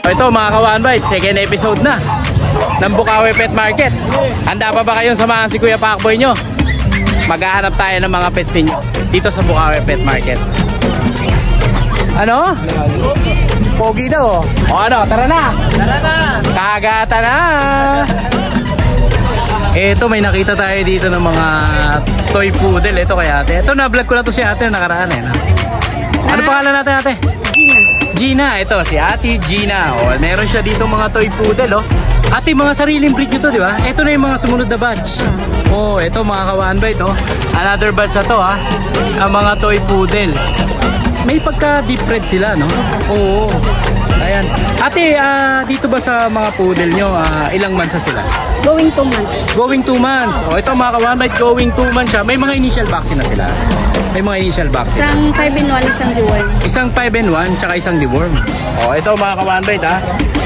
Ito mga ka-One Bite, second episode na ng Bukawi Pet Market. Handa pa ba kayong samahan si Kuya Pacboy nyo? Maghahanap tayo ng mga pets ninyo dito sa Bukawi Pet Market. Ano? Pogi daw. O ano, tara na. Tara na. Kagata na. Ito, may nakita tayo dito ng mga toy poodle. Ito kay ate. Ito, na-vlog ko na to si ate nakaraan eh. Ano pangalan natin ate? Gina. Ito, si ate Gina. O, meron siya dito mga toy poodle. Ate, mga sariling breed nyo to, di ba? Ito na yung mga sumunod na batch. Oh, ito mga ka-One Bite. Another batch na to ha. Ang mga toy poodle. May pagka-deep red sila, no? Oo. Ayan. Ate, dito ba sa mga poodle nyo, ilang months na sila? Going 2 months. Going 2 months. O, ito mga ka-One Bite, going 2 months siya. May mga initial vaccine na sila. May mga initial vaccine. Isang 5-in-1, isang deworm. Isang 5-in-1, tsaka isang deworm. O, ito mga ka-One Bite, ha?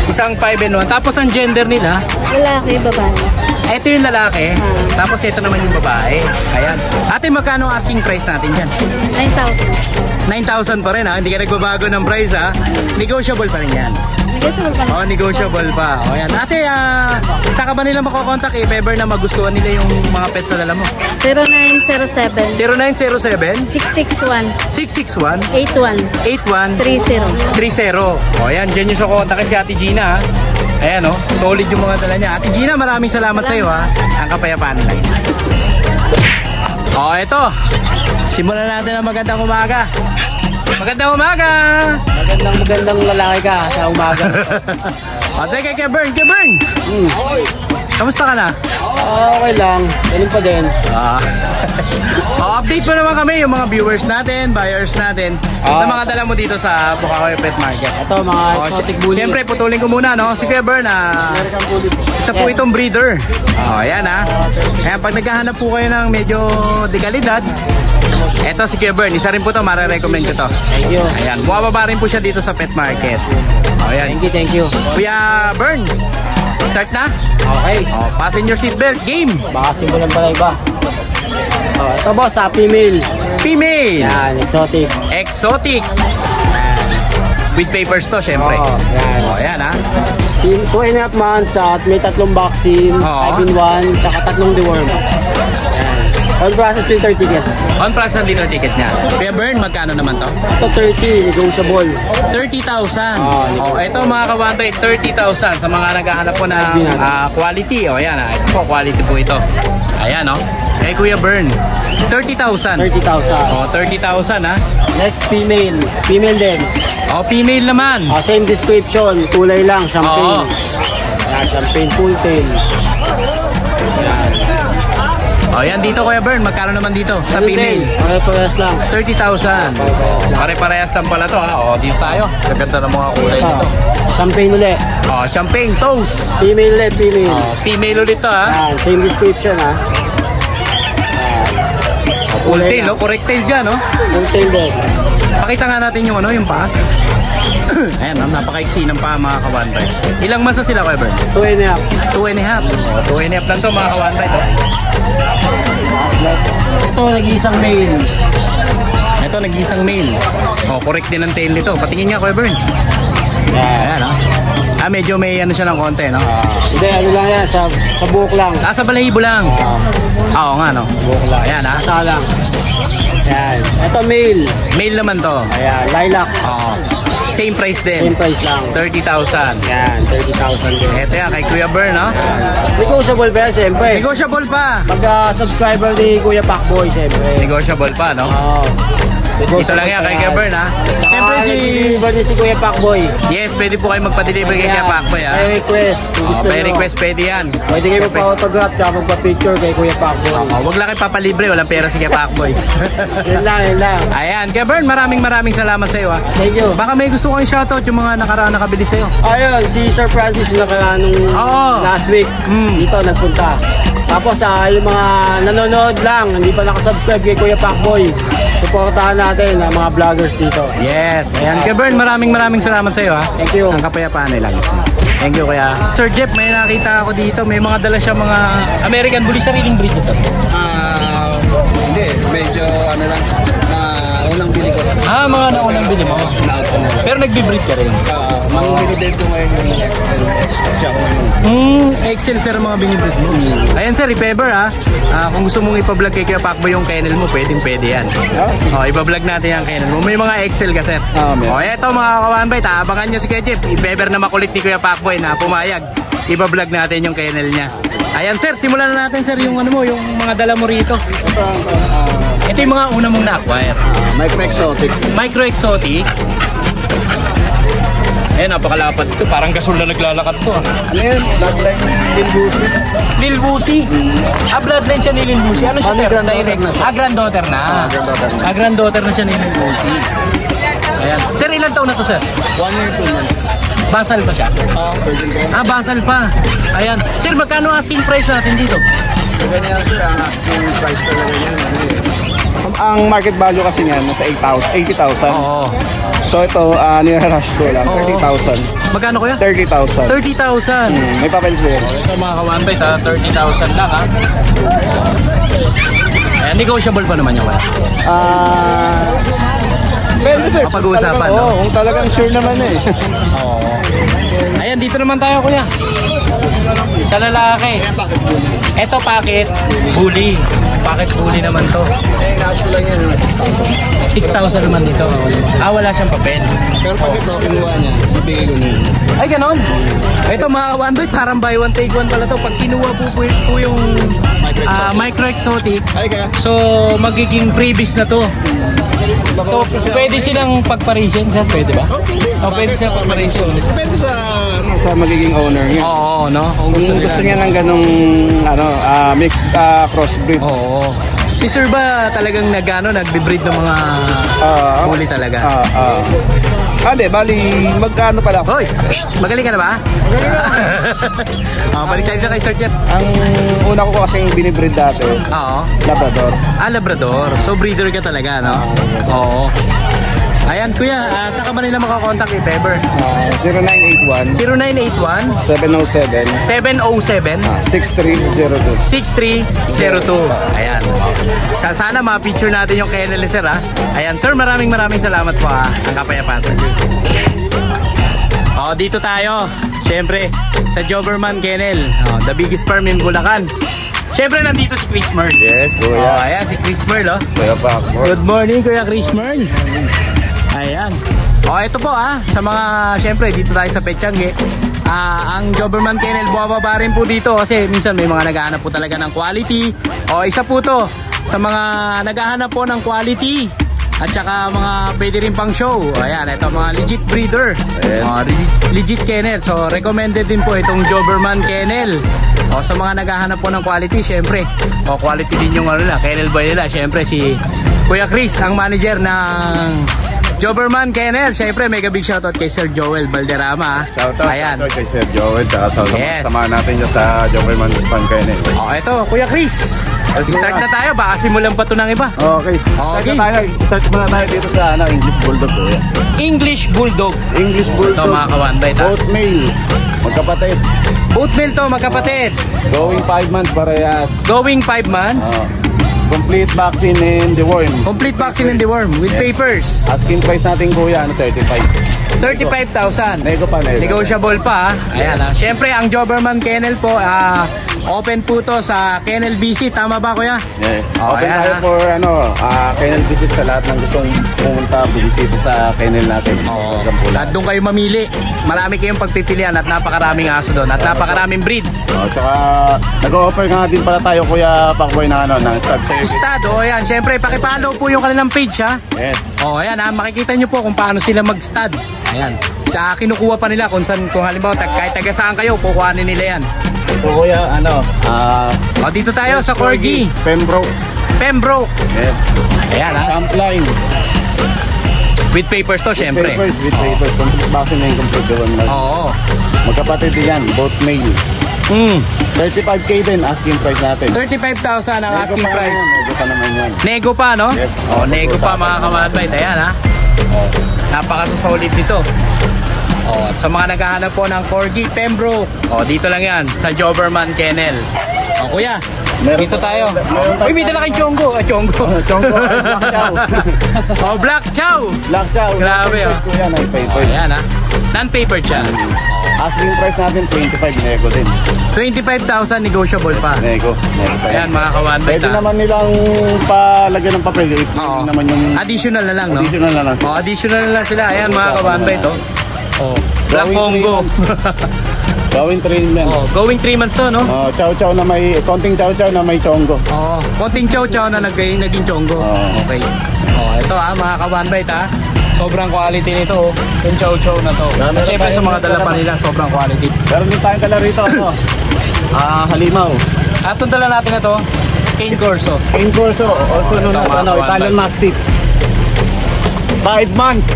Isang 5-in-1. Tapos ang gender nila? Lalaki, babae. Ito yung lalaki. Tapos ito naman yung babae. Ayan. Ate, magkano asking price natin dyan? 9,000. 9,000 pa rin ha. Hindi ka nagbabago ng price ha. Negotiable pa rin yan. Negotiable pa. Oh, negotiable pa. O yan. Ate, saan ka ba nila makokontak if ever na magustuhan nila yung mga pets na dala mo? 0907 0907 661 661 81 81 30. 30. O yan, dyan yung sa kontak si Ate Gina ha. Ayan o, solid yung mga dala niya. Ate Gina, maraming salamat sa iyo ha. Ang kapayapaan lang. O, ito. Simulan natin ang magandang umaga. Magandang umaga! Magandang lalaki ka sa umaga. Ate, kay Bern. Kamusta ka na? Okay lang, ganun pa din. Update mo naman kami yung mga viewers natin, buyers natin, na mga dala mo dito sa Bukawi Pet Market. Ito mga exotic bully. Siyempre, putulin ko muna, no? Si Kuya Bern, American bully. isa po itong breeder. Ayan ha. Kaya pag naghahanap po kayo ng medyo dekalidad, eto si Kuya Bern, isa rin po ito, marirecommend ko to. Thank you. Ayan, bumababa rin po siya dito sa pet market. Ayan. Thank you. Kuya Bern, start na? Okay. Fasten your seatbelt, game! Baka simulan pala iba. Ito boss, female. Female! Yan, exotic. Exotic! With papers to, syempre. Yan. Ayan ha. 2.5 months at may 3 vaccine, 5-in-1, saka 3 deworm. Yan. On process filter ticket. On plus ang dinner ticket niya. Kuya Bern, magkano naman to? Ito 30, negotiable. 30,000. Ito mga kabantay, 30,000 sa mga naghahanap po ng quality. Ayan ha. Ito po, quality po ito. Ayan o. Kay Kuya Bern, 30,000. 30,000. 30,000 ha. Next, female. Female din. Female naman. Same description, kulay lang, champagne. Yan, champagne full tail. Yan. Yan dito Kuya Bern, magkano naman dito sa female? Pare-parehas lang. 30,000. Pare-parehas lang pala to ha. Dito tayo. Gaganda ng mga kulay dito. Champagne ulit. Champagne toast. Female ulit, female. Female ulit to ha. Yan, same description ha. Full tail, no? Correct tail dyan, no? Full tail din. Pakita nga natin yung yung paa. Ayan, napaka-iksi ng paa mga ka-One Bite. Ilang months na sila, Kuya Bern? 2.5. 2.5. 2.5 lang to mga ka-One Bite. Ito, nag-iisang male. Ito, nag-iisang male. Correct din ang tail nito. Patingin nga, Kuya Bern. Ayan, no? Medyo may ano siya ng konti, no? Hindi, ano lang yan, sa buhok lang. Sa balahibo lang. Oo nga, no? Buhok lang. Ayan, ha? Asa lang. Ayan. Ito, male. Male naman to. Ayan, lilac. Same price din. Same price lang. 30,000. Ayan, 30,000 din. Ito yan, kay Kuya Bern, no? Negotiable ba yan, siyempre? Negotiable pa. Pagka-subscriber ni Kuya Pacboy, siyempre. Negotiable pa, no? Dito lang yan kay Kuya Bern, ha? Siyempre si Kuya Pacboy. Yes, pwede po kayo magpa-deliver kay Kuya Pacboy, ha? May request. May request, pwede yan. Pwede kayo magpa-autograph tsaka magpa-picture kay Kuya Pacboy. Huwag lang kayo papalibre, walang pera si Kuya Pacboy. Yan lang. Ayan, Kuya Bern, maraming salamat sa iyo, ha? Thank you. Baka may gusto kong shoutout yung mga nakaraan nakabili sa iyo. Ayun, si Sir Francis nakaraan nung last week. Dito nagpunta. Tapos yung mga nanonood lang, hindi pa nakasubscribe kay Kuya Pacboy, supportahan natin ang mga vloggers dito. Yes, ayan. Kuya Bern, maraming salamat sa iyo, ha? Thank you. Ang kapayapaan nila. Thank you, Kuya. Sir Jeff, may nakita ako dito, may mga dala siya mga American Bully, sariling breed ito. Hindi, medyo ano lang, unang bili ko. Mga naunang bili mo. Pero nagbe-breed ka rin. Mga binibid ko ngayon yung XL. Siya ko ngayon. Excel sir ang mga binibreed mo. Ayan sir, if ever kung gusto mong ipa-vlog kay Kuya Pacboy yung kennel mo, pwede yan. Ipa-vlog natin yung kennel mo. May mga Excel ka sir. Eto mga kawanbay, abangan nyo si Kuya Jeff. If ever na makulit ni Kuya Pacboy na pumayag, ipa-vlog natin yung kennel niya. Ayan sir, simulan na natin sir yung yung mga dala mo rito. Ito yung mga una mong na-acquire. Micro Exotic. Micro Exotic. Napakalapad ito. Parang gasol na naglalakad to. Ano yan? Bloodline Lil Busi. Lil Busi. Bloodline siya ni Lil Busi. Ano siya sir? Granddaughter na. Granddaughter na siya ni Lil Busi. Ayan. Sir, ilang taon na to sir? 1 year 2 months. Basal pa siya? Basal pa. Ayan. Sir, magkano asking price natin dito? So ganyan sir, ang asking price talaga yan. Ang market value kasi niyan nasa 80,000. Oo. So ito, nirarush ko lang, 30,000. Magkano kuya? 30,000. 30,000. May papel siya. Ito mga kawanbay, 30,000 lang ha. Ayan, negotiable pa naman yung kuya. Pwede sir. Kapag-uusapan, no? Oo, kung talagang sure naman eh. Oo. Ayan, dito naman tayo kuya. Sa lalaki. Ito packet, bully. Packet bully naman to. Nash ko lang yan, 6,000 naman dito. Wala siyang papel. Pero pag ito, kinuha niya, bibigay ko niya. Ay, ganon. Ito mga kawanbay, parang buy one take one pala to. Pag kinuha po yung Micro Exotic, so magiging freebies na to. So, pwede silang pagparisin, sir? Pwede ba? Pwede silang pagparisin. Depende sa magiging owner niya. Oo, no? Kung gusto niya ng ganong mixed crossbreed. Oo. Si sir ba talagang nagbe-breed ng mga bully talaga? Hindi, bali, magkano pala? Hoy! Magaling ka na ba? Balik tayo na kay Sir Jeff. Ang una ko kasing binibreed dati, Oo. Labrador. Labrador. So breeder ka talaga, no? Oo. Ayan, kuya, saan ka ba nila makakontakt if ever? 0981 0981 707 707 6302. 6302. Ayan. Sana ma-feature natin yung kennel ni sir ha. Ayan, sir, maraming salamat po ha. Ang kapayapaan. Dito tayo. Siyempre, sa Doberman Kennel. The biggest farm in Bulacan. Siyempre, nandito si Chris Merl. Yes, kuya. Ayan, si Chris Merl, Kuya Pacboy. Good morning, Kuya Chris Merl. Ayan. Ito po sa mga, siyempre, dito tayo sa Pechangge. Ang Doberman Kennel, bumababa rin po dito kasi minsan may mga naghahanap po talaga ng quality. Isa po to sa mga naghahanap po ng quality at saka mga pwede rin pang show. Ayan, ito mga legit breeder. Yes. Legit kennel. So recommended din po itong Doberman Kennel. Sa mga naghahanap po ng quality, syempre quality din yung kennel boy nila. Syempre si Kuya Chris, ang manager ng Doberman Kennel. Syempre mega big shoutout kay Sir Joel Valderrama. Shoutout kay Sir Joel tsaka samahan natin dyan sa Doberman Kennel. Ito, Kuya Chris, start na tayo. Baka simulan pa ito ng iba. Okay. Start muna tayo dito sa English Bulldog. English Bulldog. English Bulldog. Ito mga kawanbay. Both male. Magkapatid. Both male to, magkapatid. Going 5 months parehas. Going 5 months. Complete vaccine and deworm. Complete vaccine and deworm with papers. Asking price natin kuya, 35,000. Nego pa. Negotiable pa. Ayan Siyempre, ang Doberman Kennel po, open po to sa Kennel Visit. Tama ba kuya? Yeah. Open tayo for kennel visit sa lahat ng gustong pumunta, bisita sa kennel natin. At doon kayo mamili. Marami kayong pagpipilian at napakaraming aso doon at napakaraming breed. Tsaka nag-o-offer nga din pala tayo kuya Pacboy ng stud service. Stud, yan. Siyempre, pakipollow po yung kanilang page ha. Yes. Ayan makikita nyo po kung paano sila mag-stud. Ayan. Sa kinukuha pa nila kung halimbawa kahit taga saan kayo, kukuhanin nila yan. So kuya, dito tayo sa Corgi. Pembroke. Yes. Ayan Campline. With papers to, syempre. With papers. Complete vaccine and complete deworm. Magkapatid yan, both male. 35K din asking price natin. 35,000 ang asking price. Nego pa naman yan. Nego pa, no? Yes. Nego pa mga kamadbait. Ayan napaka-solid nito. At sa mga naghahanap po ng Corgi Pembroke, dito lang yan sa Doberman Kennel. Kuya, Dito tayo. Uy, may dala kayong chongo. Chongo. Chongo. Black Chow. Oh, Black Chow. Black Chow. Grabe, oh. Kuya, non-paper. Ayan ha. Non-papered siya. Asking price natin, 25, nego din. 25,000 negotiable pa. Nego pa yan. Ayan mga ka-one bite Pwede ha. naman nilang palagyan ng papel. Oo. Naman yung Additional na lang, no? additional na lang. Oh, additional na lang sila. Ayan mga ka-one bite, oh. Oh, Black Going Congo. Gawin train yan. Oh, going 3 months to, no? Chow chow na may, konting chow chow na may chongo. Oh, konting chow-chow na naging chongo. Oo. Okay. Oh, ito mga ka-one bite ha. Sobrang quality nito, oh. Yung chow-chow na to. Meron Siyempre sa tayong mga dala pa nila, sobrang quality. Meron din tayong dala rito, ano? Halimaw. At itong dala natin na to, Cane Corso. In Corso, also known Ito, as mga kawan Italian bite. Mastiff. 5 months.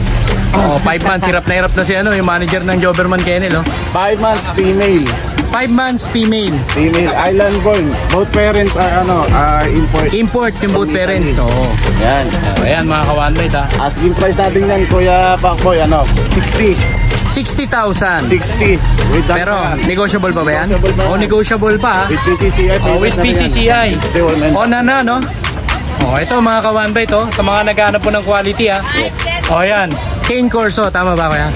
Oh, 5 months, hirap na si yung manager ng Doberman Kennel, oh. 5 months female. 5 months female. Female island born. Both parents are import. Import yung both parents. Oo. Yan. Oh, ayan mga ka-one bite ha. Asking price natin yan, Kuya Pakboy, 60. 60,000. 60. With that Pero plan. negotiable pa ba yan? Negotiable pa Oh, yan. negotiable pa ha. With PCCI. Oh, with PCCI. Kasi women. Oh, na, no? Oh, ito mga ka-one bite, oh. Sa mga naghahanap po ng quality ha. Oh, ayan. Cane Corso, tama ba kuya?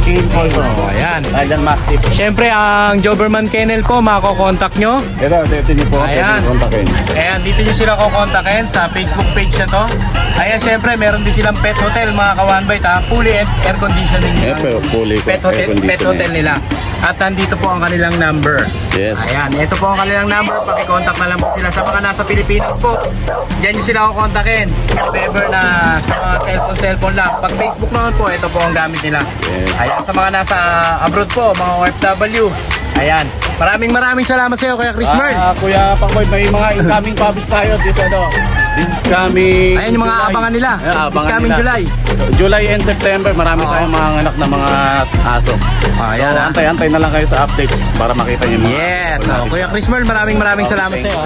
King Corso. Oh, ayan. Italian Mastiff. Siyempre, ang Doberman Kennel po, makakokontak nyo. Ito niyo po. Ayan. Kontakin. Ayan, dito nyo sila kukontakin sa Facebook page na to. Ayan, siyempre, meron din silang pet hotel, mga ka-one bite ha. Fully air conditioning. Pero fully Pet hotel nila. At nandito po ang kanilang number. Yes. Ayan, ito po ang kanilang number. Pakicontact na lang po sila sa mga nasa Pilipinas po. Diyan nyo sila kukontakin. If ever na sa mga cellphone lang. Pag Facebook naman po, ito po ang gamit nila. Yes. Ayan, sa mga nasa abroad po, mga OFW. Ayan, maraming salamat sa iyo, Kuya Chris Merl. Kuya Pakboy, may mga incoming puppies tayo dito. This coming Ayan yung mga July. abangan nila. Yeah, This abangan coming nila. July. July and September, marami tayong mga anak na mga aso. Ayan, So, antay-antay na lang kayo sa update para makita niyo yung mga Yes, aso so, natin. Kuya Chris Merl, maraming salamat sa iyo.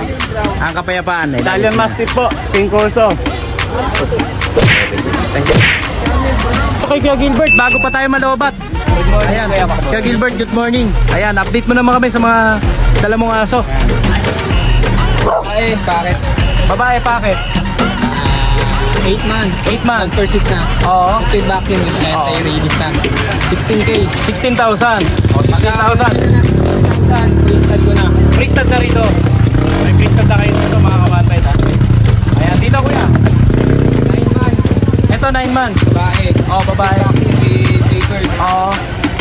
Ang kapayapaan. Italian Mastiff po, King Corso. Okay, Kuya Gilbert, bago pa tayo malobat. Ayan, Kuya Gilbert, good morning. Ayan, update mo naman kami sa mga dala mong aso. Ay, bakit? Babae, pakit. 8 months. 8 months. First hit na. Oo. Active vaccine with anti-rabies na. 16K. 16,000. O, 16,000. 16,000. Listed ko na. Free stud na rito. May free stud na kayo dito, mga kabantay ha. Ayan, dito kuya. 9 months. Ito, 9 months. Babae. Oo, babae. Vaccine with papers. Oo.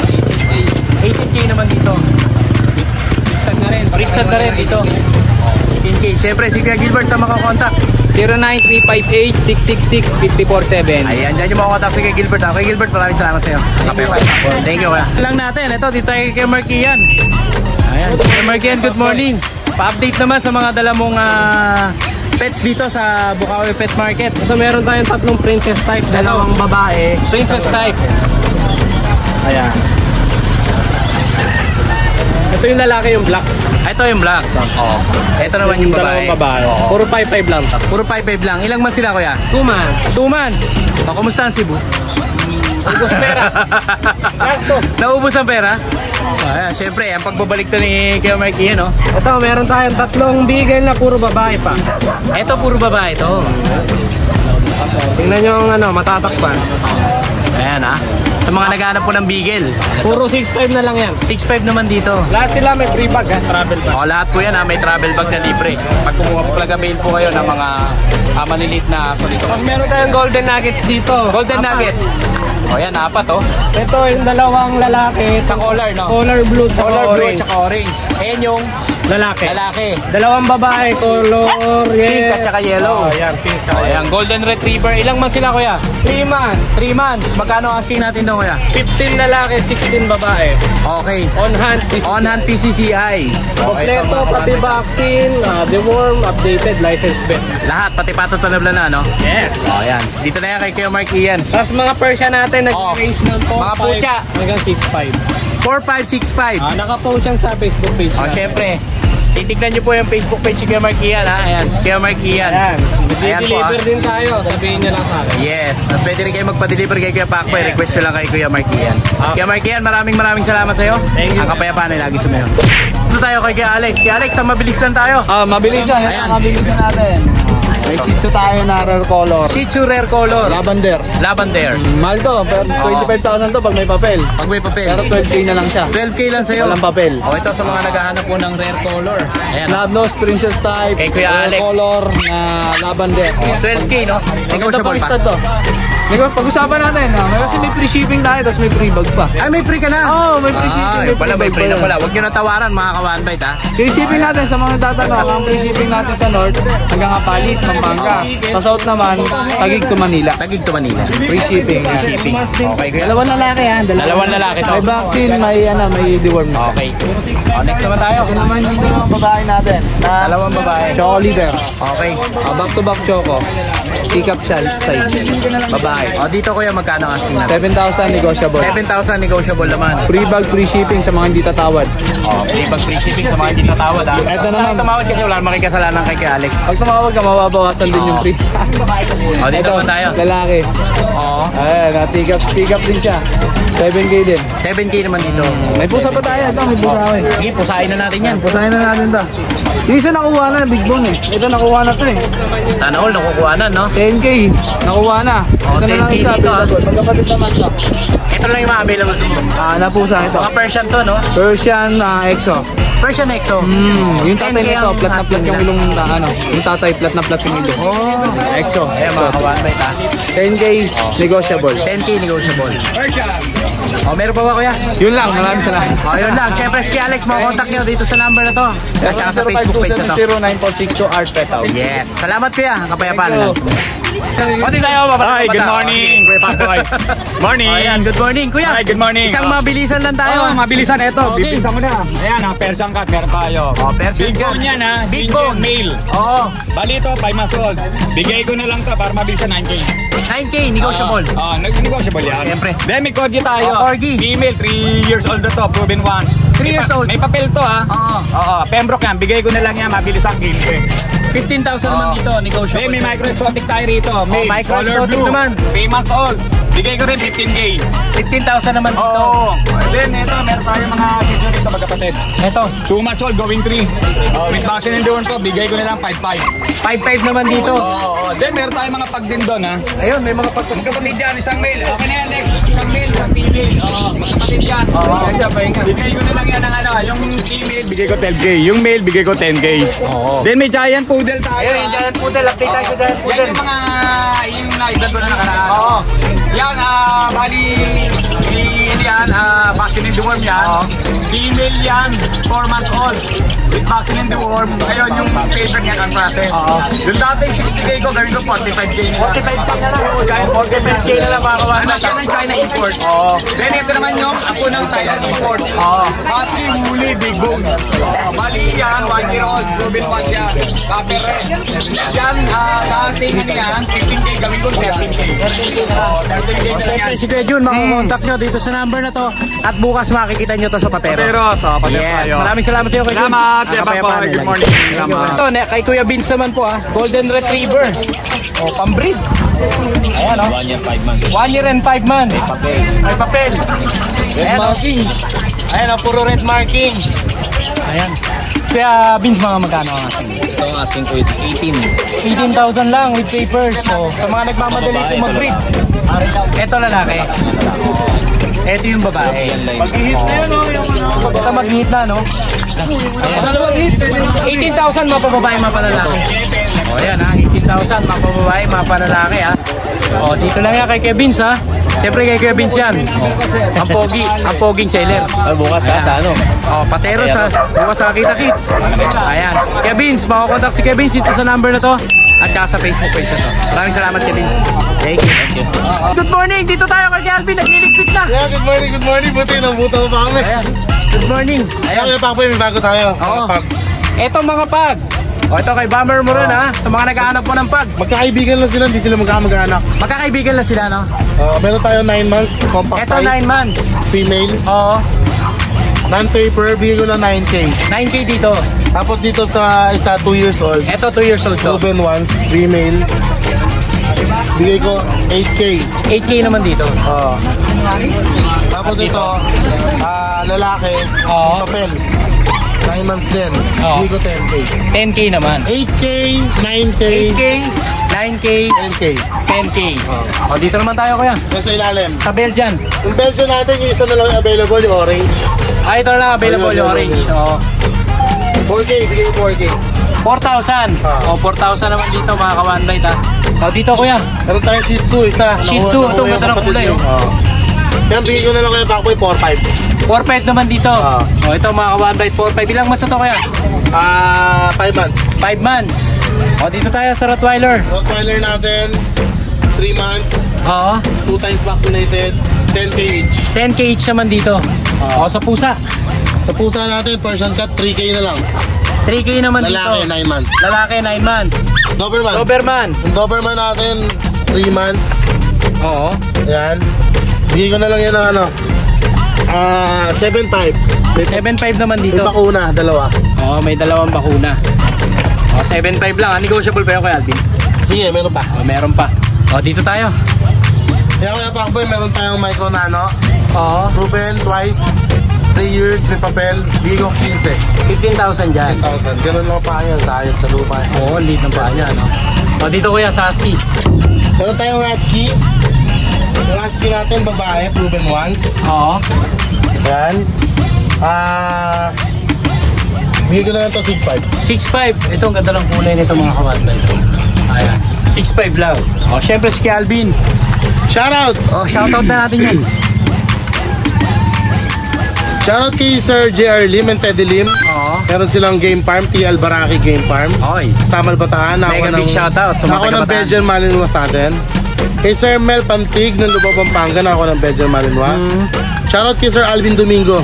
18K. 18K naman dito. Free stud na rin. Free stud na rin dito. 18K. Siyempre, si Kuya Gilbert sa makakontakt. 09358-666-547. Ayan, dyan yung mga kontak si Kuya Gilbert. Kuya Gilbert, maraming salamat sa iyo. Thank you kuya. Lang natin, ito, dito tayo kay Markian. Ayan, Kuya Markian, good morning. Pa-update naman sa mga dala mong pets dito sa Bukawi Pet Market. Ito meron tayong tatlong princess type, dalawang babae. Princess type. Ayan. Ito yung lalaki, yung black. Ito yung black. Oo. Ito naman yung babae. Dalawang babae. Oo. Puro 5-5 lang. Puro 5-5 lang. Ilang months sila kuya? 2 months. 2 months. O, kumusta ang Cebu? Ubus pera. Gastos. Naubos ang pera? Ayan, syempre, ang pagbabalik to ni Kuya Marky, no? Ito, meron tayong tatlong bigel na puro babae pa. Ito, puro babae to. Tingnan nyo yung matatakpan. Ayan, ha? Sa mga naghahanap po ng bigel. Puro 6'5 na lang yan. 6'5 naman dito. Lahat sila may free bag, travel bag. O, lahat po yan, ha? May travel bag na libre. Pag kumuha po avail po kayo ng mga maliliit na aso dito. Pag meron tayong golden nuggets dito. Golden apat. nuggets. O, yan, 4 to. Ito yung dalawang lalaki. Sa collar, no? Color blue at Color blue orange. at saka orange. Ayan yung Lalaki. lalaki. Dalawang babae, color Pink at saka yellow. Oh, yan, pink O, ayan, golden retriever. Ilang months sila, kuya? 3 months. 3 months. Magkano asking natin daw, kuya? 15 lalaki, 16 babae. Okay. On hand. On hand PCCI. Kompleto, pati vaccine, deworm, updated, licensed vet. Lahat, pati patatanabla na, no? Yes. O, ayan. Dito na yan kay Kuya Mark Ian. Tapos mga Persian natin, Oh. nag-range ng 4, Mga pucha. hanggang 6'5". 4565. Naka-post yan sa Facebook page O, natin. syempre. Titignan nyo po yung Facebook page si Kuya Mark Ian, ha? Ayan, si Kuya Mark Ian. Ayan po, ha? Deliver din tayo, sabihin nyo lang sa akin. Yes, at pwede rin kayo magpa-deliver kay Kuya Pakboy. Request nyo lang kay Kuya Mark Ian. Kuya Mark Ian, maraming salamat sa'yo. Thank you. Ang kapayapaan ay lagi sumayo. Dito tayo kay Kuya Alex. Kuya Alex, mabilis lang tayo. Mabilisan. Ayan. Mabilisan natin. May Shih Tzu tayo na rare color. Shih Tzu rare color. Lavender. Lavender. Mahal to, pero 25,000 to pag may papel. Pag may papel. Pero 12K na lang siya. 12K lang sa'yo. Walang papel. O, ito sa mga naghahanap po ng rare color. Ayan. Lab nose, princess type, Kay Kuya rare Alex. color na lavender. 12K, no? Negotiable pa. to. Pag-usapan natin, kasi may free shipping tayo, tapos may free bag pa. Ay, may free ka na? Oo, may free shipping. May free na bag pala. Huwag nyo na tawaran, mga ka-one-bite, ha? Free shipping natin sa mga tatanong, ang free shipping natin sa North, hanggang Apalit, Pampanga. Sa South naman, Taguig to Manila. Taguig to Manila. Free shipping. Shipping. Okay, kuya. Dalawang lalaki yan. Dalawang lalaki to. May vaccine, may deworm. Okay. O, next naman tayo. Ito naman yung dalawang babae natin. Dalawang babae. Choco liver. Okay. Back to back choco. Pick up size. Babae. O, dito kuya, magkano ang asking natin? 7,000 negotiable. 7,000 negotiable naman. Free bag, free shipping sa mga hindi tatawad. O, free bag free shipping sa mga hindi tatawad, ha? Ito naman. Tumawad kasi wala namang kasalanan kay Alex. Pag tumawag ka, mababawasan din yung free. O, dito naman tayo. Lalaki. Oo. Ayan, pick up din siya. 7K din. 7K naman dito. May pusa pa tayo. Ito, may pusa ako eh. Sige, pusahin na natin yan. Pusahin na natin to. Yung isa nakuha na, big bone eh. Ito nakuha na to eh. Sana all, nakukuha na, no? 10K, nakuha na. Oh, Ito na lang 10K isa, dito, ah. magkapatid naman to. Ito lang yung mga available mo. Napusa ito. Mga Persian to, no? Persian EXO. Persian EXO. Yung tatay 10K nito, ang plat na plat asking yung nila. ilong yung tatay, plat na plat yung ilong. EXO. Ayan, mga ka-one-bite, ha? 10K, negotiable. 10K negotiable. O, meron pa ba, kuya? Yun lang, maraming salamat. O, yun lang. Siyempre, si Alex, contact nyo dito sa number na to. At saka sa Facebook page na to. 05462 Art Petal. Yes. Salamat, kuya. Kapayapaan lang. Pati tayo, Hi, good morning, Kuya Pakboy. Morning. Ayan, good morning, kuya. Hi, good morning. Isang mabilisan lang tayo. Mabilisan ito. Okay. Bibilisan mo na. Ayan, ang Persian cat, meron tayo. O, Persian Big cat. bone yan, ha? Big Ginger bone. male. Oo. Bali ito, 5 months old. Bigay ko na lang to para mabilisan 9K. 9K, negotiable. Negotiable yan. Siyempre. Then may corgi tayo. Oh, corgi. Female, 3 years old na to, proven once. 3 years old. May papel to, ha? Oo. Oo, Pembroke yan. Bigay ko na lang yan, mabilisan 15. 15,000 naman dito, negotiable. Then may micro exotic tayo rito. Male, micro color exotic blue. naman. 3 months old. Bigay ko rin 15K. 15,000 naman dito. Oo. Then ito, meron tayo mga video rito magkapatid. Ito, 2 months old, going 3. With vaccine and doon ko, bigay ko na lang 5.5. 5,500 naman dito. Oo. Then meron tayo mga pag din doon, ha? Ayun, may mga Tapos kapatid dyan, isang male. Okay na yan, next. Isang male, isang female. Oo, magkapatid dyan. Bigay ko na lang yan ng ano, yung female, bigay ko 12K. Yung male, bigay ko 10K. Oo. Then may giant poodle tayo. Ayun, yung giant poodle. Update tayo sa giant Yan poodle. yung mga, yung na-edad ko na nakaraan. Oo. Yan, bali, yan, vaccine and deworm yan. Female yan, 4 months old. With vaccine and deworm. Ngayon, yung paper niya ang process. Yung dati, 60K ko, gawin ko 45K na. 45K na lang. 45K na lang mga kawan. Ano siya ng China import? Then ito naman yung ako ng Thailand import. Husky, woolly, big bone. Bali yan, 1 year old, proven one yan. Copy red. Yan, dating ano yan, 15K, gawin ko 13K. 13K na lang yan. Si Kuya Jun, makakontakt nyo dito sa number na to. At bukas makikita nyo to sa Pateros. Yes, maraming salamat sa iyo, Kuya Jun. Salamat, Kuya Kapayapaan Pakboy. nila. Good morning. Salamat. Ito, kay Kuya Vince naman po, Golden Retriever. O, pambreed. Ayan, o. 1 year, 5 months. 1 year and 5 months. May papel. Ayan, o. Ayan, o, puro red marking. Ayan. Kaya Vince, mga magkano ang ating? Ito ang asking ko is 18. 18,000 lang with papers. So, sa mga nagmamadali po mag-breed. Ito lalaki. Ito yung babae. Mag-hit na yun, oh. Ito mag-hit na, no? 18,000 mapababae, mapalalaki. O yan ha, 18,000 mapababae, mapalalaki ha. O dito lang yan kay Kevin ha. Siyempre kay Kevin yan. Ang pogi, ang poging seller. Bukas sa ano? O Pateros ha, bukas sa Kita Kids. Ayan, Kevin, makakontakt si Kevin dito sa number na to. At saka sa Facebook page na to. Maraming salamat Kevin. Thank you. Good morning, dito tayo kay Alvin, nagliligpit na. Yeah, good morning. Buti nang buta pa kami. Ayan. Good morning. Ayan, Kuya Pakboy, may bago tayo. Oo. Ito mga pag. O ito kay Bomber mo rin ha. Sa mga naghahanap po ng pag. Magkakaibigan lang sila, hindi sila magkamag-anak. Magkakaibigan lang sila, no? Meron tayo 9 months, compact Ito size, 9 months. female. Oo. Non-paper, bigay ko na 9K. 9K dito. Tapos dito sa isa 2 years old, Ito 2 years old to. proven once, female. Bigay ko 8K. 8K naman dito. Oo. Tapos ito, lalaki, Oo. papel. 9 months din. Oo. Bigay ko 10K. 10K naman. 8K, 9K, 8K, 9K, 10K. 10K. Oo. O dito naman tayo kuya. Yan sa ilalim. Sa Belgian. Yung Belgian natin, yung isa na lang available, yung orange. Ito na lang available yung orange. O, 4K, bigay ko 4K. 4,000. O 4,000 naman dito mga ka-one light ha. O dito kuya. Meron tayong Shih Tzu, isa. Shih Tzu, itong ganda ng kulay, oh. Oo. Yan, bigay ko na lang kayo Pakboy, 4-5. 4,500 naman dito. O ito mga ka-one light 4,500. Ilang months na to kuya? 5 months. 5 months. O dito tayo sa Rottweiler. Rottweiler natin, 3 months, Oo. 2 times vaccinated, 10K each. 10K each naman dito. O sa pusa. Sa pusa natin, Persian Cat, 3K na lang. 3K naman Lalaki, dito. 9 months. Lalaki 9 months. Doberman. Doberman. Yung Doberman natin, 3 months. Oo. Ayan. Bigay ko na lang yan ng 7.5. 7.5 naman May dito. bakuna, dalawa. Oo, may dalawang bakuna. O 7.5 lang. Negotiable pa yun kay Alvin. Sige, meron pa. O meron pa. O dito tayo. Kaya kaya Pakboy, meron tayong micro nano. Oo. Proven twice. 3 years, may papel. Bigay ko 15,000 dyan. 10,000. Ganun lang pa yan, sayang sa lupa. Oo, ang liit ng paa niya, no? O dito kuya, sa Husky. Meron tayong husky. Yung husky natin, babae, proven once. Oo. Ayan. Bigay ko na lang ito 6.5. 6.5. Ito, ang ganda ng kulay nito mga kawanbay. Ayan. 6.5 lang. O, syempre si Alvin. Shoutout! O, shoutout na natin yan. Shoutout kay Sir JR Lim and Teddy Lim. Oo. Meron silang game farm, TL Baraki Game Farm. Okay. Tamal Bataan. Mega big shoutout sa mga Ako ng taga-Bataan. Belgian Malinois sa atin. Kay Sir Mel Pantig ng Lubao, Pampanga. Ako ng Belgian Malinois. Shoutout kay Sir Alvin Domingo.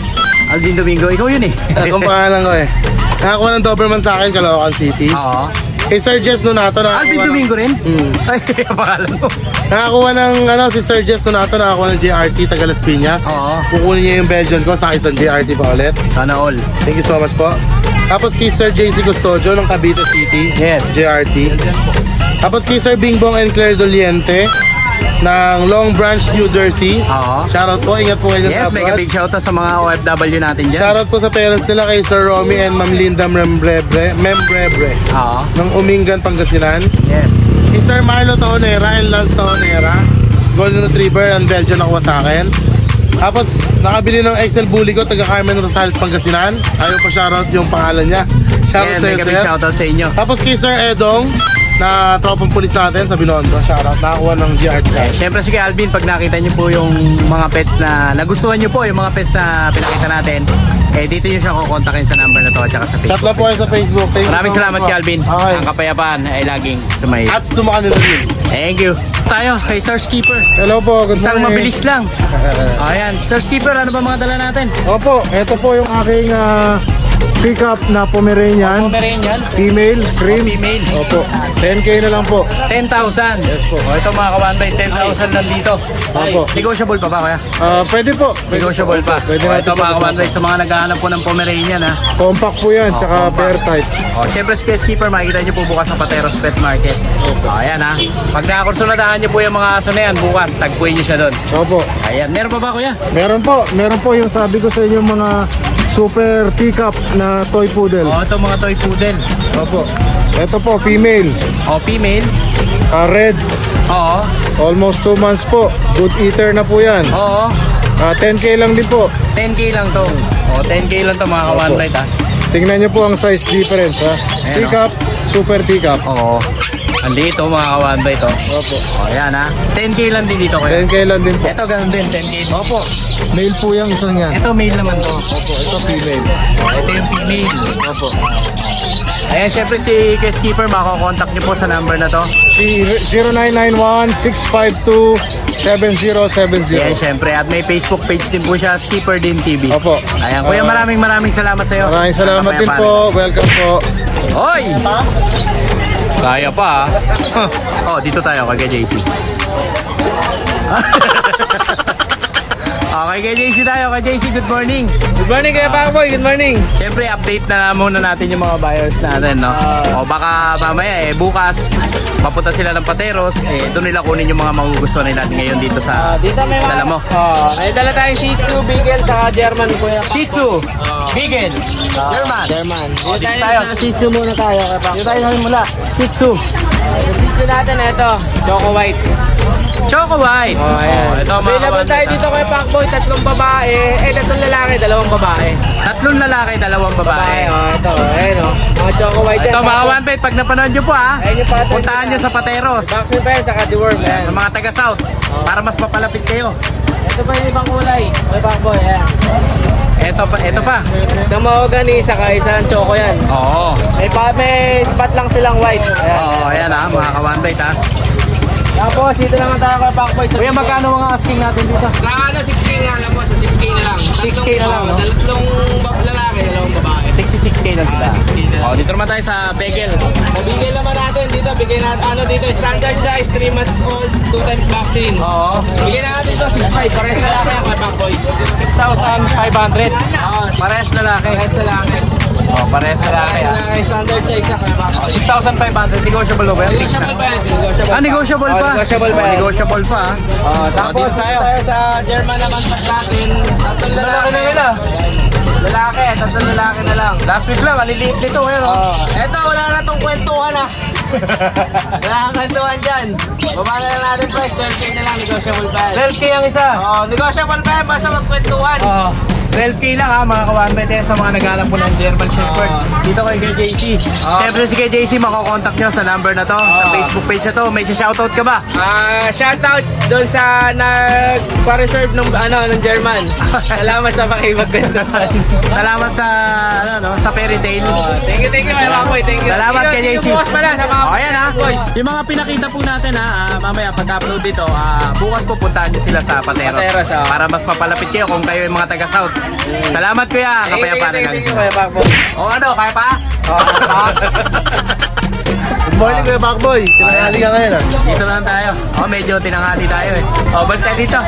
Alvin Domingo, ikaw yun eh. Kung pangalan ko eh. Nakakuha ng Doberman sa akin, Caloocan City. Oo. Kay Sir Jess Nonato. Alvin Domingo rin? Ay, pangalan mo. Nakakuha ng si Sir Jess Nonato. Nakakuha ng JRT Taga Las Piñas. Oo. Kukunin niya yung Belgian ko sa isang JRT pa ulit. Sana all. Thank you so much po. Tapos kay Sir JC Custodio ng Cavite City. Yes. JRT. Tapos kay Sir Bingbong and Claire Doliente ng Long Branch, New Jersey. Oo. Shoutout po, ingat po kayo Yes, sa mega abroad. big shoutout sa mga OFW natin dyan. Shoutout po sa parents nila kay Sir Romy and Ma'am Linda Membrebre Oo. ng Umingan, Pangasinan. Yes. Kay Sir Marlo Taonera and Lance Taonera, Golden Retriever and Belgian nakuha sa akin. Tapos nakabili ng Excel Bully ko taga Carmen Rosales, Pangasinan. Ayaw pa shoutout yung pangalan niya. Yes, Shoutout sa mega big sir. shoutout sa inyo. Tapos kay Sir Edong na tropang pulis natin sa Binondo. Shoutout. Nakakuha ng GRT. Siyempre si Alvin, pag nakita niyo po yung mga pets na nagustuhan niyo po, yung mga pets na pinakita natin, eh dito niyo siya kukontakin sa number na to at saka sa Chat Facebook. lang po kayo sa Facebook. Thank you Maraming so much salamat po. kay Alvin. Okay. Ang kapayapaan ay laging sumayo. At sumakanila din. Thank you. Tayo kay Sir Skipper. Hello po. Good Isang morning. mabilis lang. Ayan, Sir Skipper, ano ba mga dala natin? Opo, ito po yung aking pick-up na Pomeranian. Pomeranian, Female, cream. female. Opo, 10K na lang po. 10,000. Yes po. O ito mga kawanbay, 10,000 lang dito. Opo. Negotiable pa ba kaya? Pwede po. Negotiable pa. Pwede O, natin ito mga po. kawanbay, sa mga naghahanap po ng Pomeranian ha. Compact po yan, tsaka bear type. O, syempre Space Keeper, makikita nyo po bukas sa Pateros Pet Market. O, ayan ha. Pag nakakursunadahan nyo po yung mga aso na yan, bukas, tagpuin nyo siya doon. Opo. Ayan, meron pa ba kuya? Meron po yung sabi ko sa inyo mga super pick-up na toy poodle. O, ito mga toy poodle. Opo. Ito po, female. O, female. Red. Oo. Almost 2 months po. Good eater na po yan. Oo. 10K lang din po. 10K lang to. O, 10K lang to mga kawanbay ha. Tingnan nyo po ang size difference ha. Ayan, Pick-up, super pick-up. Oo. Andito mga kawanbay to. Opo. O, ayan ha. 10K lang din dito kuya. 10K lang din po. Ito ganun din, 10K. Opo. Male po yung isang yan. Ito male naman to. Opo, ito female. O, ito yung female. Opo. Ayan, syempre si Case Keeper, makakontakt nyo po sa number na to. Si 0991-652-7070. Ayan, syempre. At may Facebook page din po siya, Skipper din TV. Opo. Ayan, kuya, maraming salamat sa iyo. Maraming salamat din po. Welcome po. Hoy! Kaya pa oh, dito tayo kay JC. Okay, kay JC tayo. Kay JC, good morning. Good morning Kuya Pacboy, good morning. Siyempre, update na muna natin yung mga buyers natin, no? O baka mamaya, bukas, mapunta sila ng Pateros, doon nila kunin yung mga magugustuhan nila ngayon dito sa Dito may mga... dala mo. May dala tayong Shih Tzu, Beagle, saka German Kuya. Shih Tzu, Beagle, German. German. Dito Dito tayo. tayo sa Shih Tzu muna tayo Kuya Pacboy. Dito tayo mula. Shih Tzu. Sa Shih Tzu natin, ito, Choco White. Choco White. Ito, mga Available tayo dito Kuya Pacboy, 3 babae, 3 lalaki, 2 babae. 3 lalaki, 2 babae. Ito, mga Choco White yan. Ito mga 1 pag napanood nyo po Ayun yung pattern. puntahan nyo sa Pateros. Vaccine pa yan, saka deworm yan. Sa mga taga South para mas mapalapit kayo. Ito pa yung ibang kulay, Kuya Pacboy, yan. Ito pa. Sa mahogany, saka isang choco yan. Oo. May spot lang silang white. Oo, ayan mga ka-1 ha. Tapos, dito naman tayo Kuya Pacboy. Kuya, magkano mga asking natin dito? Sa 6K nga lang po, sa 6K na lang. 6K na lang, no? 3 lalaki, 2 babae. 66K lang sila. Dito naman tayo sa Beagle. Nabigay naman natin dito, bigay natin dito, standard size, 3 months old, 2 times vaccine. Oo. Bigay natin dito, 6.5, pares na lang yan, Kuya Pacboy. 6,500. Parehas lalaki. Pares na lang. Parehas lalaki. Pares na lang, standard size sa Kuya Pacboy. 6,500. Negotiable ba yan? Negotiable pa yan, negotiable. Negotiable pa. Negotiable pa yan. Negotiable pa. Tapos, dito tayo. sa German naman natin. 3 lalaki. Lalaki na nila. Lalaki, 3 lalaki na lang. Last week lang, aliliit nito. Eto, wala na tong kwentuhan wala kang kwentuhan dyan. Baba na lang natin price, 12K na lang, negotiable pa yan. 12K ang isa. Negotiable pa yan, basta magkwentuhan. 12K lang mga ka-1 sa mga naghanap po ng German Shepherd. Dito kay JC. Siyempre si kay JC, makokontakt nyo sa number na to, sa Facebook page na to. May shoutout ka ba? Shoutout doon sa nagpa-reserve ng German. Salamat sa pakipagkwentuhan. Salamat sa sa fairy tale. Thank you Kuya Pacboy, thank you. Salamat kay JC. Bukas pala sa mga Ayan boys. Yung mga pinakita po natin mamaya pag-upload dito, bukas po puntahan nyo sila sa Pateros. Para mas mapalapit kayo kung kayo yung mga taga South. Salamat kuya, kapayapaan na lang. Thank you Kuya Pacboy. Kaya pa? Good morning Kuya Pacboy. Tinanghali ka ngayon Dito lang tayo. Medyo tinanghali tayo balik tayo dito.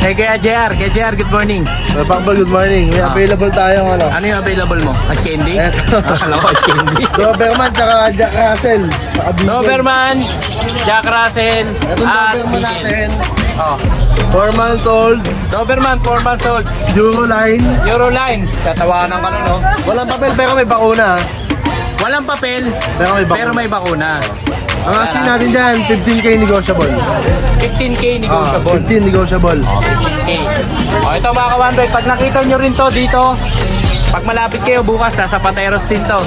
Kaya JR, good morning. Kuya Pacboy, good morning. May available tayong Ano yung available mo? Ice candy? Eto. Alam ko, ice candy. Doberman tsaka Jack Russell. Doberman, Jack Russell, Itong at Doberman natin, 4 months old, Doberman, 4 months old. Euroline. Euroline. Tatawanan ka no? Walang papel pero may bakuna. Walang papel, Pero may bakuna. bakuna. Ang asking natin dyan, 15K negotiable. 15K negotiable. 15 negotiable. 15K. Ito mga ka-1 pag nakita nyo rin to dito, pag malapit kayo bukas, nasa Pateros din to.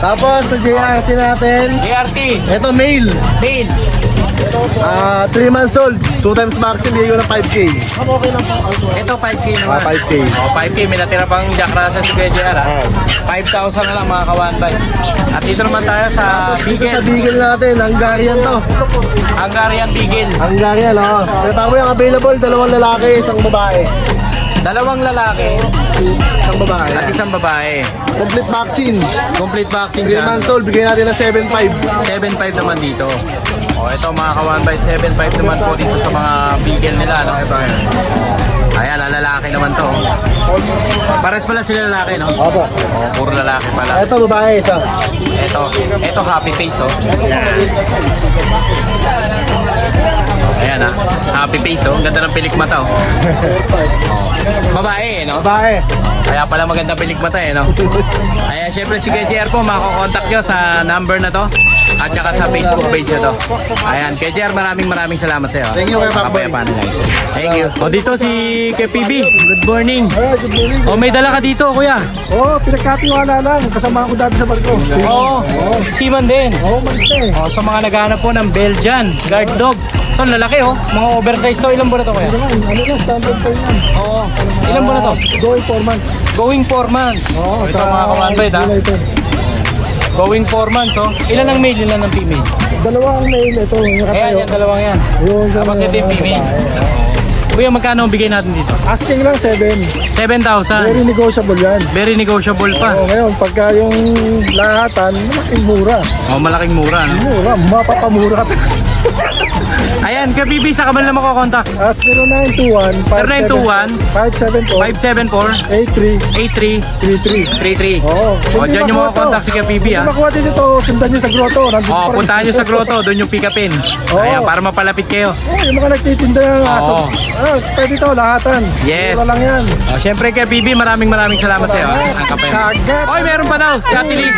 Tapos sa JRT natin, JRT, ito male. 3 months old, 2 times vaccine, bigay ko ng 5K. Ito 5K naman. 5K. 5K, may natira pang Jack Russell sa JR 5,000 na lang mga ka-1 At dito naman tayo sa Dito sa Beagle. Beagle natin, Hungarian to. Hungarian Beagle. Hungarian, May Pacboy ang available, 2 lalaki, 1 babae. 2 lalaki 1 babae. at 1 babae. Complete vaccine. Complete vaccine 3 siya. months old, bigay natin ng 7.5. 7.5 naman dito. Ito mga ka-1 7.5 naman po dito sa mga Beagle nila. Ito ayan, lalaki naman to. Pares pala sila lalaki, no? Opo. Puro lalaki pala. Ito babae, isa. Ito happy face, Ayan happy face, Ang ganda ng pilik mata, Babae, no? Babae. Kaya pala maganda pilik mata, no? Ayan, syempre si KJR po, makakontakt nyo sa number na to at saka sa Facebook page na to. Ayan, KJR, maraming salamat sa iyo. Thank you, Kuya Pacboy. Kapayapaan lang. Thank you. Dito si KPB. Good morning. Good morning. May dala ka dito, kuya. Pinagkatiwala lang. Kasama ko dati sa barko. Seaman din. Malis na Sa mga naghahanap po ng Belgian guard dog. Ito, lalaki, mga oversize to. Ilan ba na to, kuya? Standard po yan. Ilan ba na to? Going 4 months. Going 4 months. Ito mga ka-1 Going 4 months, Ilan ang male, ilan ang female? Dalawang mail ito. Ayan, yan, dalawang yan. Tapos ito yung female. Kuya, magkano ang bigay natin dito? Asking lang 7. 7,000. Very negotiable yan. Very negotiable pa. Ngayon, pagka yung lahatan, malaking mura. Malaking mura, no? Mura, mapapamura. Ayan, Kuya PB, sa kaman lang makokontak. 0921 574 83 33 Oo. O, dyan yung makokontak si Kuya PB, ha. Kung makuha din ito, sundan nyo sa grotto. Nandito pa rin. Puntahan nyo sa grotto, doon yung pick upin. Oo. Ayan, para mapalapit kayo. Yung mga nagtitinda ng aso. Oo. Pwede ito, lahatan. Yes. Mura lang yan. O, syempre Kuya PB, maraming salamat sa'yo. Ang kapay. Kagat. Oy, meron pa daw, si Ate Liz.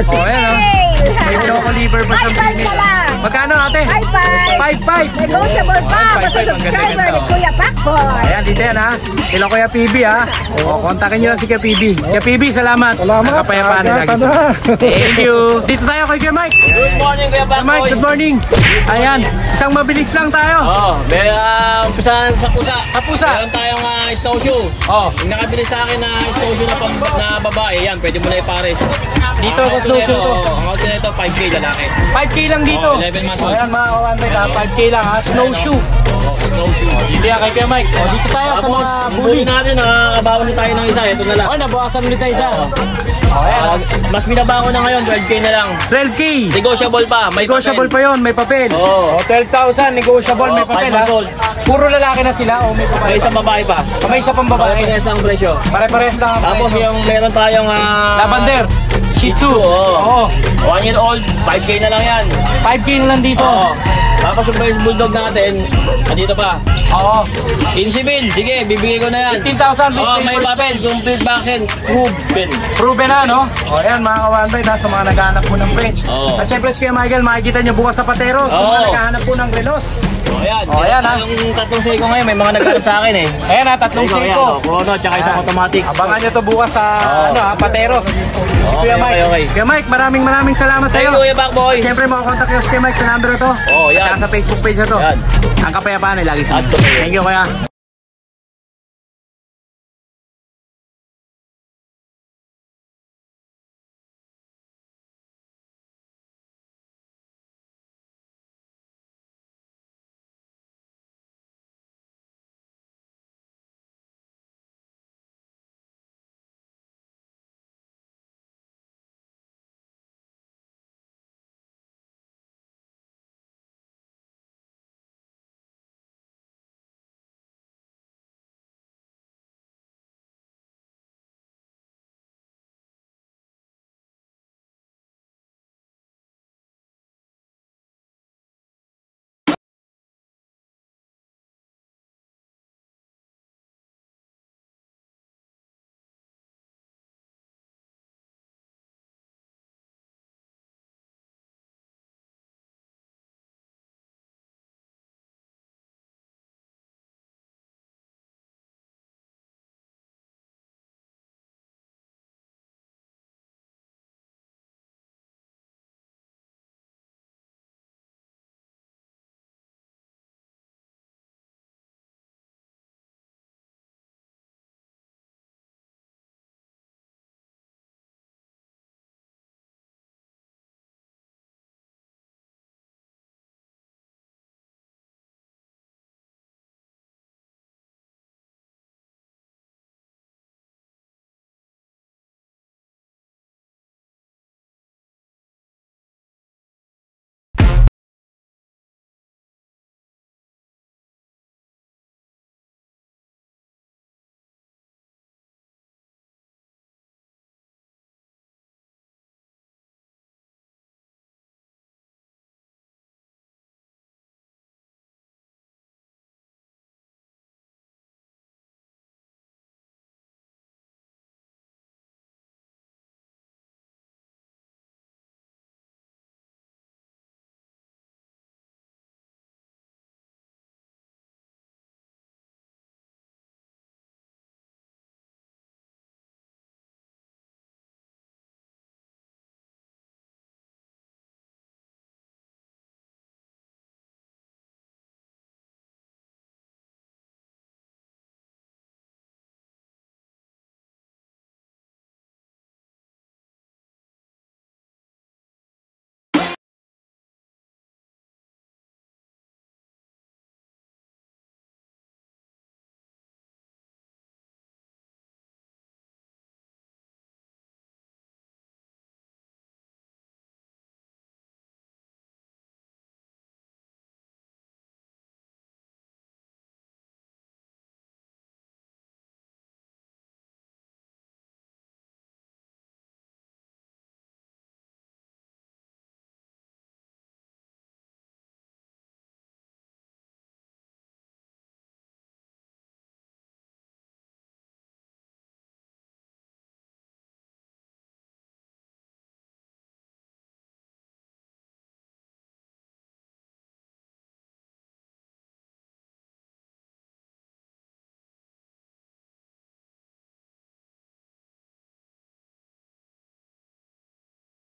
O, ayan, o. May choco liver pa siyang pinili. Magkano, ate? 5-5. Negotiable pa Ayan, 5-5, sa ang subscriber ganda-ganda, ni oh. Kuya Pacboy. Ayan, dito yan, ha. Sila Kuya PB, ha. O, kontakin nyo lang si Kuya PB. Kuya PB, salamat. Salamat. Ang kapayapaan na lagi. Kagat na. Thank you. Dito tayo kay Kuya Mike. Good morning, Kuya Kuya Mike, good morning. Ayan, isang mabilis lang tayo. Oh, may umpisahan sa pusa. Sa pusa. Meron tayong snowshoe. Oh, Yung nakabili sa akin na snowshoe na babae, yan, pwede mo na ipares. dito sa snowshoe to. Ang auto nito, 5K lalaki. 5K lang dito. Oh, 11 months old. Ayan, mga kawanbay, 5K lang, ha. Snowshoe. Snowshoe. Dito yan kay Kuya Mike. O, dito tayo sa mga bully bully. natin, nakakabawan na tayo ng isa. Ito na lang. O, nabawasan ulit tayo isa. O, ayan. Mas binaba ko na ngayon, 12K na lang. 12K. Negotiable pa, may Negotiable pa yon, may papel. Oo. O, 12,000, negotiable, may papel, 5 ha. months old. Puro lalaki na sila, o may May papel. isang babae pa. May isa pang babae. Pare-pares ang presyo. Pare-pares lang ang Tapos presyo. yung meron tayong Lavender. Shih Tzu. Oo. Oo. 1 year old, 5K na lang yan. 5K na lang dito. Oo. Tapos yung French Bulldog natin, andito pa. Oo. 15 mil, sige, bibigay ko na yan. 15,000. Oo, may papel, complete vaccine. Proven. Proven na, no? O, ayan, mga kawanbay, sa mga naghahanap po ng French. Oo. At syempre, si Kuya Michael, makikita nyo bukas sa Pateros. Sa mga Oo. naghahanap po ng relos. O, ayan. Oh, ayan, ha? Yung tatlong seiko ngayon, may mga nagkaroon sa akin eh. Ayan, ha, tatlong Ito, ayan, siko. Chrono, tsaka isang Ayan. automatic. Abangan nyo to bukas sa Oo. Pateros. Si Kuya Okay, Mike. okay. Kuya Mike, maraming salamat sa Thank iyo. you, Kuya Pacboy. Siyempre, makakontak nyo si Kuya Mike sa number na to. Oo, yan. At saka sa Facebook page na to. Yan. Ang kapayapaan ay lagi sa At sa- Thank you, Kuya.